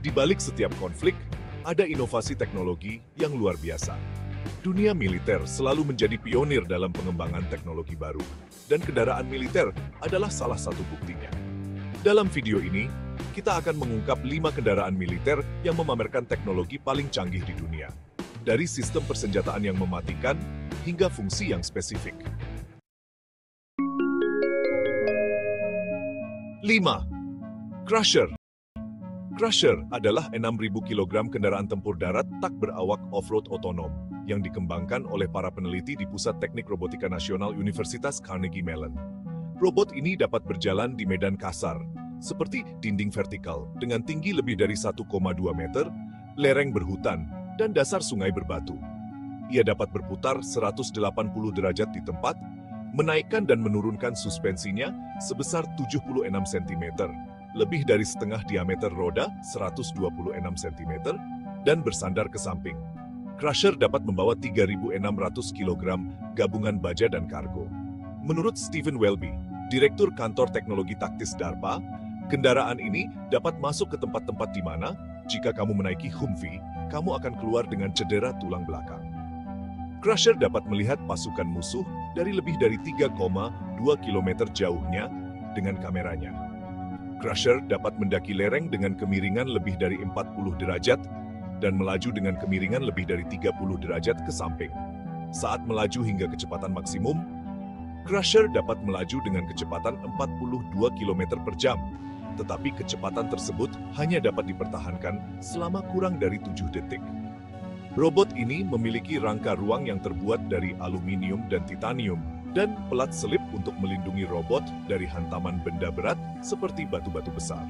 Di balik setiap konflik, ada inovasi teknologi yang luar biasa. Dunia militer selalu menjadi pionir dalam pengembangan teknologi baru, dan kendaraan militer adalah salah satu buktinya. Dalam video ini, kita akan mengungkap 5 kendaraan militer yang memamerkan teknologi paling canggih di dunia, dari sistem persenjataan yang mematikan hingga fungsi yang spesifik. 5. Crusher. Crusher adalah 6.000 kg kendaraan tempur darat tak berawak off-road otonom yang dikembangkan oleh para peneliti di Pusat Teknik Robotika Nasional Universitas Carnegie Mellon. Robot ini dapat berjalan di medan kasar, seperti dinding vertikal dengan tinggi lebih dari 1,2 meter, lereng berhutan, dan dasar sungai berbatu. Ia dapat berputar 180 derajat di tempat, menaikkan dan menurunkan suspensinya sebesar 76 cm, lebih dari setengah diameter roda 126 cm, dan bersandar ke samping. Crusher dapat membawa 3.600 kg gabungan baja dan kargo. Menurut Stephen Welby, Direktur Kantor Teknologi Taktis DARPA, kendaraan ini dapat masuk ke tempat-tempat di mana, jika kamu menaiki Humvee, kamu akan keluar dengan cedera tulang belakang. Crusher dapat melihat pasukan musuh dari lebih dari 3,2 km jauhnya dengan kameranya. Crusher dapat mendaki lereng dengan kemiringan lebih dari 40 derajat dan melaju dengan kemiringan lebih dari 30 derajat ke samping. Saat melaju hingga kecepatan maksimum, Crusher dapat melaju dengan kecepatan 42 km per jam, tetapi kecepatan tersebut hanya dapat dipertahankan selama kurang dari 7 detik. Robot ini memiliki rangka ruang yang terbuat dari aluminium dan titanium, dan pelat selip untuk melindungi robot dari hantaman benda berat seperti batu-batu besar.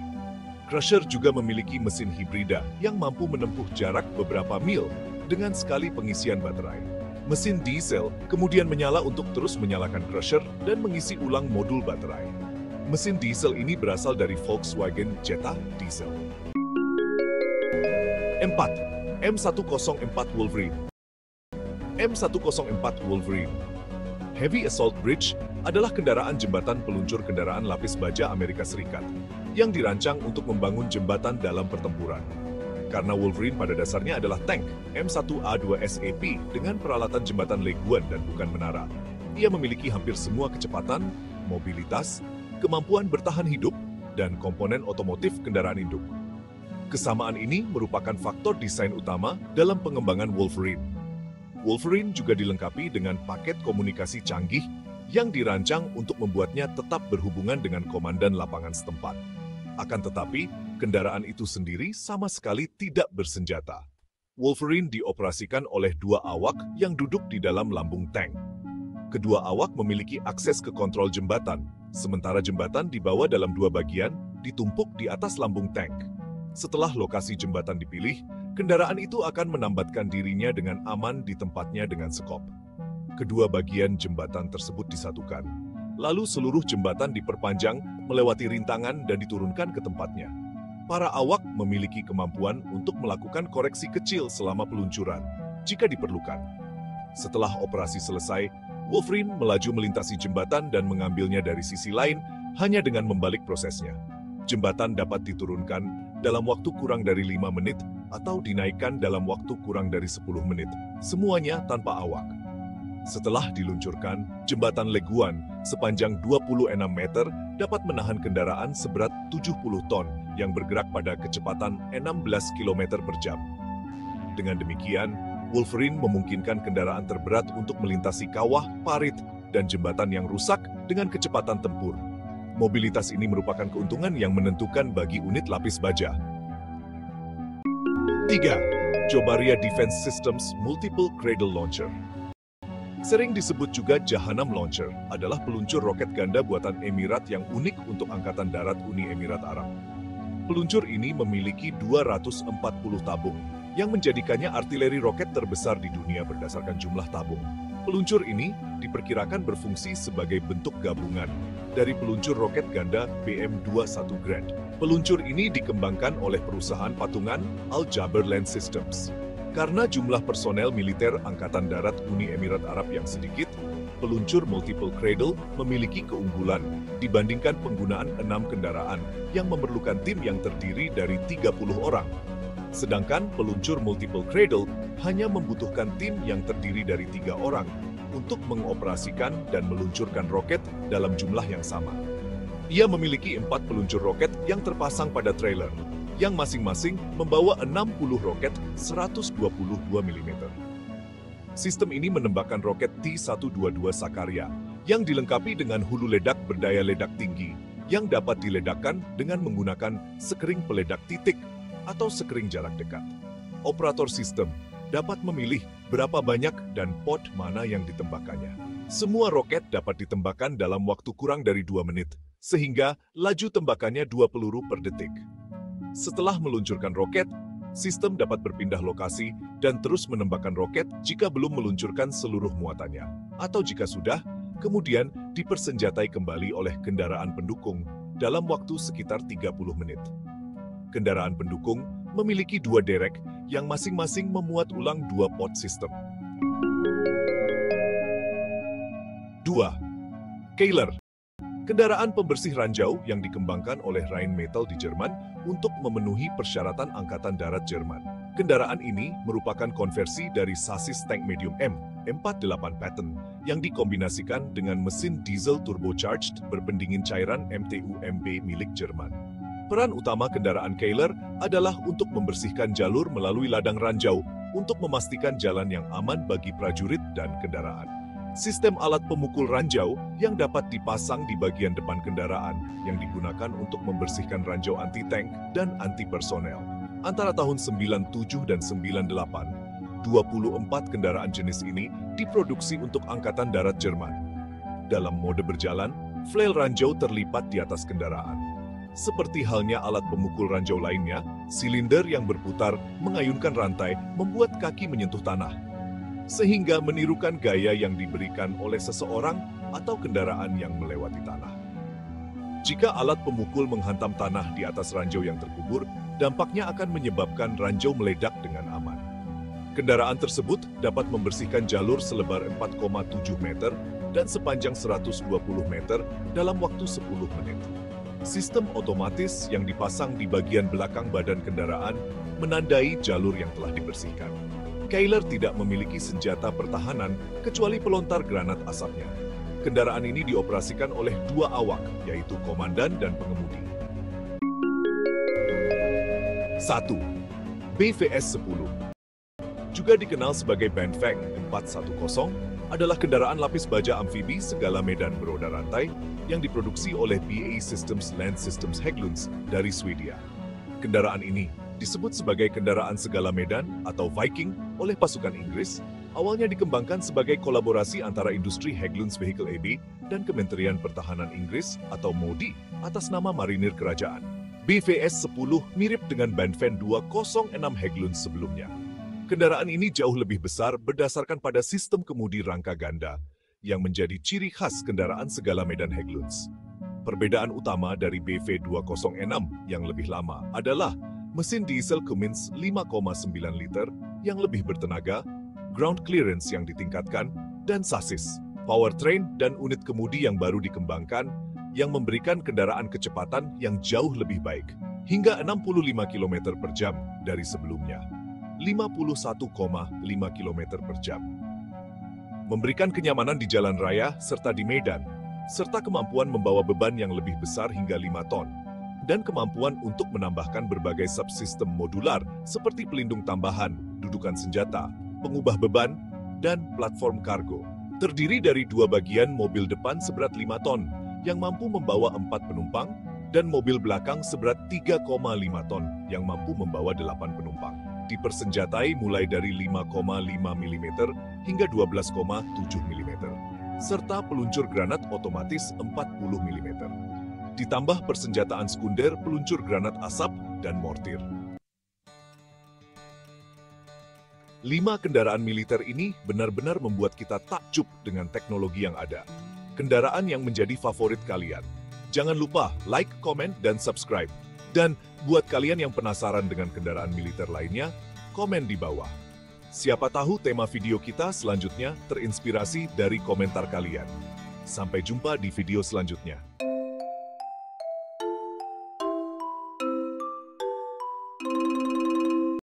Crusher juga memiliki mesin hibrida yang mampu menempuh jarak beberapa mil dengan sekali pengisian baterai. Mesin diesel kemudian menyala untuk terus menyalakan Crusher dan mengisi ulang modul baterai. Mesin diesel ini berasal dari Volkswagen Jetta Diesel. 4. M104 Wolverine. M104 Wolverine Heavy Assault Bridge adalah kendaraan jembatan peluncur kendaraan lapis baja Amerika Serikat yang dirancang untuk membangun jembatan dalam pertempuran. Karena Wolverine pada dasarnya adalah tank M1A2 SAP dengan peralatan jembatan leguan dan bukan menara. Ia memiliki hampir semua kecepatan, mobilitas, kemampuan bertahan hidup, dan komponen otomotif kendaraan induk. Kesamaan ini merupakan faktor desain utama dalam pengembangan Wolverine. Wolverine juga dilengkapi dengan paket komunikasi canggih yang dirancang untuk membuatnya tetap berhubungan dengan komandan lapangan setempat. Akan tetapi, kendaraan itu sendiri sama sekali tidak bersenjata. Wolverine dioperasikan oleh 2 awak yang duduk di dalam lambung tank. Kedua awak memiliki akses ke kontrol jembatan, sementara jembatan dibawa dalam 2 bagian, ditumpuk di atas lambung tank. Setelah lokasi jembatan dipilih, kendaraan itu akan menambatkan dirinya dengan aman di tempatnya dengan sekop. Kedua bagian jembatan tersebut disatukan. Lalu seluruh jembatan diperpanjang, melewati rintangan dan diturunkan ke tempatnya. Para awak memiliki kemampuan untuk melakukan koreksi kecil selama peluncuran, jika diperlukan. Setelah operasi selesai, Wolverine melaju melintasi jembatan dan mengambilnya dari sisi lain hanya dengan membalik prosesnya. Jembatan dapat diturunkan dalam waktu kurang dari 5 menit atau dinaikkan dalam waktu kurang dari 10 menit, semuanya tanpa awak. Setelah diluncurkan, jembatan leguan sepanjang 26 meter dapat menahan kendaraan seberat 70 ton yang bergerak pada kecepatan 16 km per jam. Dengan demikian, Wolverine memungkinkan kendaraan terberat untuk melintasi kawah, parit, dan jembatan yang rusak dengan kecepatan tempur. Mobilitas ini merupakan keuntungan yang menentukan bagi unit lapis baja. 3. Jobaria Defense Systems Multiple Cradle Launcher. Sering disebut juga Jahanam Launcher, adalah peluncur roket ganda buatan Emirat yang unik untuk Angkatan Darat Uni Emirat Arab. Peluncur ini memiliki 240 tabung, yang menjadikannya artileri roket terbesar di dunia berdasarkan jumlah tabung. Peluncur ini diperkirakan berfungsi sebagai bentuk gabungan dari peluncur roket ganda BM-21 Grand. Peluncur ini dikembangkan oleh perusahaan patungan Al Jaber Land Systems. Karena jumlah personel militer Angkatan Darat Uni Emirat Arab yang sedikit, peluncur multiple cradle memiliki keunggulan dibandingkan penggunaan 6 kendaraan yang memerlukan tim yang terdiri dari 30 orang. Sedangkan peluncur multiple cradle hanya membutuhkan tim yang terdiri dari 3 orang untuk mengoperasikan dan meluncurkan roket dalam jumlah yang sama. Ia memiliki 4 peluncur roket yang terpasang pada trailer, yang masing-masing membawa 60 roket 122 mm. Sistem ini menembakkan roket T-122 Sakarya yang dilengkapi dengan hulu ledak berdaya ledak tinggi yang dapat diledakkan dengan menggunakan sekering peledak titik atau sekering jarak dekat. Operator sistem dapat memilih berapa banyak dan pot mana yang ditembakkannya. Semua roket dapat ditembakkan dalam waktu kurang dari 2 menit, sehingga laju tembakannya 2 peluru per detik. Setelah meluncurkan roket, sistem dapat berpindah lokasi dan terus menembakkan roket jika belum meluncurkan seluruh muatannya. Atau jika sudah, kemudian dipersenjatai kembali oleh kendaraan pendukung dalam waktu sekitar 30 menit. Kendaraan pendukung memiliki 2 derek yang masing-masing memuat ulang 2 pot sistem. 2. Keiler. Kendaraan pembersih ranjau yang dikembangkan oleh Rheinmetall di Jerman untuk memenuhi persyaratan Angkatan Darat Jerman. Kendaraan ini merupakan konversi dari sasis tank medium M48 Patton yang dikombinasikan dengan mesin diesel turbocharged berpendingin cairan MTU-MB milik Jerman. Peran utama kendaraan Keiler adalah untuk membersihkan jalur melalui ladang ranjau untuk memastikan jalan yang aman bagi prajurit dan kendaraan. Sistem alat pemukul ranjau yang dapat dipasang di bagian depan kendaraan yang digunakan untuk membersihkan ranjau anti-tank dan anti-personel. Antara tahun 97 dan 98, 24 kendaraan jenis ini diproduksi untuk Angkatan Darat Jerman. Dalam mode berjalan, flail ranjau terlipat di atas kendaraan. Seperti halnya alat pemukul ranjau lainnya, silinder yang berputar mengayunkan rantai membuat kaki menyentuh tanah, sehingga menirukan gaya yang diberikan oleh seseorang atau kendaraan yang melewati tanah. Jika alat pemukul menghantam tanah di atas ranjau yang terkubur, dampaknya akan menyebabkan ranjau meledak dengan aman. Kendaraan tersebut dapat membersihkan jalur selebar 4,7 meter dan sepanjang 120 meter dalam waktu 10 menit. Sistem otomatis yang dipasang di bagian belakang badan kendaraan menandai jalur yang telah dibersihkan. Keiler tidak memiliki senjata pertahanan kecuali pelontar granat asapnya. Kendaraan ini dioperasikan oleh 2 awak, yaitu komandan dan pengemudi. 1. BVS-10. Juga dikenal sebagai Bandfang 410, adalah kendaraan lapis baja amfibi segala medan beroda rantai yang diproduksi oleh BAE Systems Land Systems Hägglunds dari Swedia. Kendaraan ini disebut sebagai kendaraan segala medan atau Viking oleh pasukan Inggris, awalnya dikembangkan sebagai kolaborasi antara industri Hägglunds Vehicle AB dan Kementerian Pertahanan Inggris atau MODI atas nama marinir kerajaan. BVS-10 mirip dengan Bandfang 206 Hägglunds sebelumnya. Kendaraan ini jauh lebih besar berdasarkan pada sistem kemudi rangka ganda yang menjadi ciri khas kendaraan segala medan Hägglunds. Perbedaan utama dari BV206 yang lebih lama adalah mesin diesel Cummins 5,9 liter yang lebih bertenaga, ground clearance yang ditingkatkan, dan sasis, powertrain dan unit kemudi yang baru dikembangkan yang memberikan kendaraan kecepatan yang jauh lebih baik, hingga 65 km per jam dari sebelumnya. 51,5 km per jam. Memberikan kenyamanan di jalan raya serta di medan, serta kemampuan membawa beban yang lebih besar hingga 5 ton, dan kemampuan untuk menambahkan berbagai subsistem modular seperti pelindung tambahan, dudukan senjata, pengubah beban, dan platform kargo. Terdiri dari 2 bagian mobil depan seberat 5 ton yang mampu membawa 4 penumpang, dan mobil belakang seberat 3,5 ton yang mampu membawa 8 penumpang. Dipersenjatai mulai dari 5,5 mm hingga 12,7 mm, serta peluncur granat otomatis 40 mm. Ditambah persenjataan sekunder peluncur granat asap dan mortir. 5 kendaraan militer ini benar-benar membuat kita takjub dengan teknologi yang ada. Kendaraan yang menjadi favorit kalian. Jangan lupa like, komen, dan subscribe. Dan buat kalian yang penasaran dengan kendaraan militer lainnya, komen di bawah. Siapa tahu tema video kita selanjutnya terinspirasi dari komentar kalian. Sampai jumpa di video selanjutnya.